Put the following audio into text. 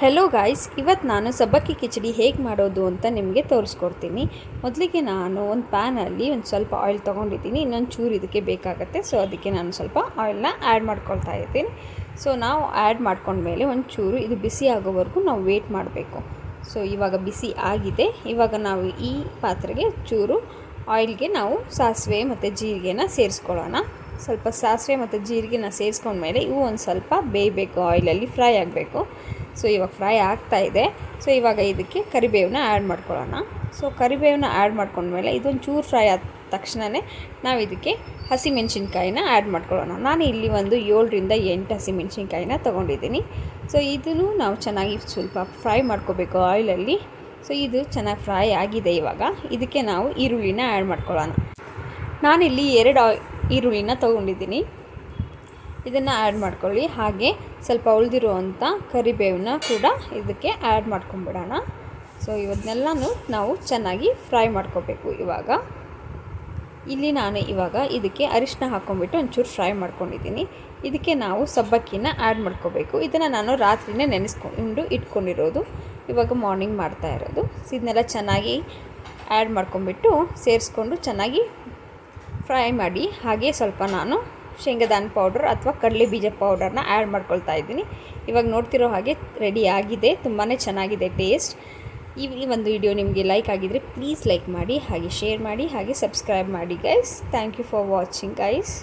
Hello guys, ಇವತ್ತು ನಾನು ಸಬ್ಬಕ್ಕಿ ಕಿಚಡಿ ಹೇಗೆ ಮಾಡೋದು ಅಂತ ನಿಮಗೆ ತೋರಿಸ್ಕೊಡ್ತೀನಿ. ಮೊದಲಿಗೆ ನಾನು ಒಂದು ಪ್ಯಾನಲ್ಲಿ ಒಂದು ಸ್ವಲ್ಪ ಆಯಿಲ್ ತೊಗೊಂಡಿದ್ದೀನಿ. ಇನ್ನೊಂದು ಚೂರು ಇದಕ್ಕೆ ಬೇಕಾಗುತ್ತೆ. ಸೊ ಅದಕ್ಕೆ ನಾನು ಸ್ವಲ್ಪ ಆಯಿಲ್ನ ಆ್ಯಡ್ ಮಾಡ್ಕೊಳ್ತಾ ಇದ್ದೀನಿ. ಸೊ ನಾವು ಆ್ಯಡ್ ಮಾಡ್ಕೊಂಡ್ಮೇಲೆ ಒಂದು ಚೂರು ಇದು ಬಿಸಿ ಆಗೋವರೆಗೂ ನಾವು ವೇಟ್ ಮಾಡಬೇಕು. ಸೊ ಇವಾಗ ಬಿಸಿ ಆಗಿದೆ. ಇವಾಗ ನಾವು ಈ ಪಾತ್ರೆಗೆ ಚೂರು ಆಯಿಲ್ಗೆ ನಾವು ಸಾಸಿವೆ ಮತ್ತು ಜೀರಿಗೆನ ಸೇರಿಸ್ಕೊಳ್ಳೋಣ. ಸ್ವಲ್ಪ ಸಾಸಿವೆ ಮತ್ತು ಜೀರಿಗೆನ ಸೇರಿಸ್ಕೊಂಡ್ಮೇಲೆ ಇವು ಒಂದು ಸ್ವಲ್ಪ ಬೇಯಬೇಕು, ಆಯಿಲಲ್ಲಿ ಫ್ರೈ ಆಗಬೇಕು. ಸೊ ಇವಾಗ ಫ್ರೈ ಆಗ್ತಾಯಿದೆ. ಸೊ ಇವಾಗ ಇದಕ್ಕೆ ಕರಿಬೇವನ್ನ ಆ್ಯಡ್ ಮಾಡ್ಕೊಳ್ಳೋಣ. ಸೊ ಕರಿಬೇವನ್ನ ಆ್ಯಡ್ ಮಾಡ್ಕೊಂಡ್ಮೇಲೆ ಇದೊಂದು ಚೂರು ಫ್ರೈ ಆದ ತಕ್ಷಣವೇ ನಾವು ಇದಕ್ಕೆ ಹಸಿಮೆಣ್ಸಿನ್ಕಾಯಿನ ಆ್ಯಡ್ ಮಾಡ್ಕೊಳ್ಳೋಣ. ನಾನು ಇಲ್ಲಿ ಒಂದು 7ರಿಂದ 8 ಹಸಿಮೆಣ್ಸಿನ್ಕಾಯಿನ ತೊಗೊಂಡಿದ್ದೀನಿ. ಸೊ ಇದನ್ನು ನಾವು ಚೆನ್ನಾಗಿ ಸ್ವಲ್ಪ ಫ್ರೈ ಮಾಡ್ಕೋಬೇಕು ಆಯಿಲಲ್ಲಿ. ಸೊ ಇದು ಚೆನ್ನಾಗಿ ಫ್ರೈ ಆಗಿದೆ. ಇವಾಗ ಇದಕ್ಕೆ ನಾವು ಈರುಳ್ಳಿನ ಆ್ಯಡ್ ಮಾಡ್ಕೊಳ್ಳೋಣ. ನಾನಿಲ್ಲಿ 2 ಈರುಳ್ಳಿನ ತೊಗೊಂಡಿದ್ದೀನಿ. ಇದನ್ನು ಆ್ಯಡ್ ಮಾಡ್ಕೊಳ್ಳಿ. ಹಾಗೆ ಸ್ವಲ್ಪ ಉಳಿದಿರುವಂಥ ಕರಿಬೇವನ್ನ ಕೂಡ ಇದಕ್ಕೆ ಆ್ಯಡ್ ಮಾಡ್ಕೊಂಬಿಡೋಣ. ಸೊ ಇವನ್ನೆಲ್ಲನೂ ನಾವು ಚೆನ್ನಾಗಿ ಫ್ರೈ ಮಾಡ್ಕೋಬೇಕು. ನಾನು ಇವಾಗ ಇದಕ್ಕೆ ಅರಿಶಿನ ಹಾಕ್ಕೊಂಬಿಟ್ಟು ಒಂಚೂರು ಫ್ರೈ ಮಾಡ್ಕೊಂಡಿದ್ದೀನಿ. ಇದಕ್ಕೆ ನಾವು ಸಬ್ಬಕ್ಕಿನ ಆ್ಯಡ್ ಮಾಡ್ಕೋಬೇಕು. ಇದನ್ನು ನಾನು ರಾತ್ರಿನೇ ನೆನೆಸ್ಕೊಂಡು ಇಟ್ಕೊಂಡಿರೋದು, ಇವಾಗ ಮಾರ್ನಿಂಗ್ ಮಾಡ್ತಾ ಇರೋದು. ಸೊ ಇದನ್ನೆಲ್ಲ ಚೆನ್ನಾಗಿ ಆ್ಯಡ್ ಮಾಡ್ಕೊಂಬಿಟ್ಟು ಸೇರಿಸ್ಕೊಂಡು ಚೆನ್ನಾಗಿ ಫ್ರೈ ಮಾಡಿ. ಹಾಗೆ ಸ್ವಲ್ಪ ನಾನು ಶೇಂಗಾದಾನ ಪೌಡರ್ ಅಥವಾ ಕಡಲೆ ಬೀಜ ಪೌಡರ್ನ ಆ್ಯಡ್ ಮಾಡ್ಕೊಳ್ತಾ ಇದ್ದೀನಿ. ಇವಾಗ ನೋಡ್ತಿರೋ ಹಾಗೆ ರೆಡಿ ಆಗಿದೆ. ತುಂಬಾ ಚೆನ್ನಾಗಿದೆ ಟೇಸ್ಟ್. ಈ ಒಂದು ವಿಡಿಯೋ ನಿಮಗೆ ಲೈಕ್ ಆಗಿದ್ದರೆ ಪ್ಲೀಸ್ ಲೈಕ್ ಮಾಡಿ, ಹಾಗೆ ಶೇರ್ ಮಾಡಿ, ಹಾಗೆ ಸಬ್ಸ್ಕ್ರೈಬ್ ಮಾಡಿ guys. Thank you for watching guys.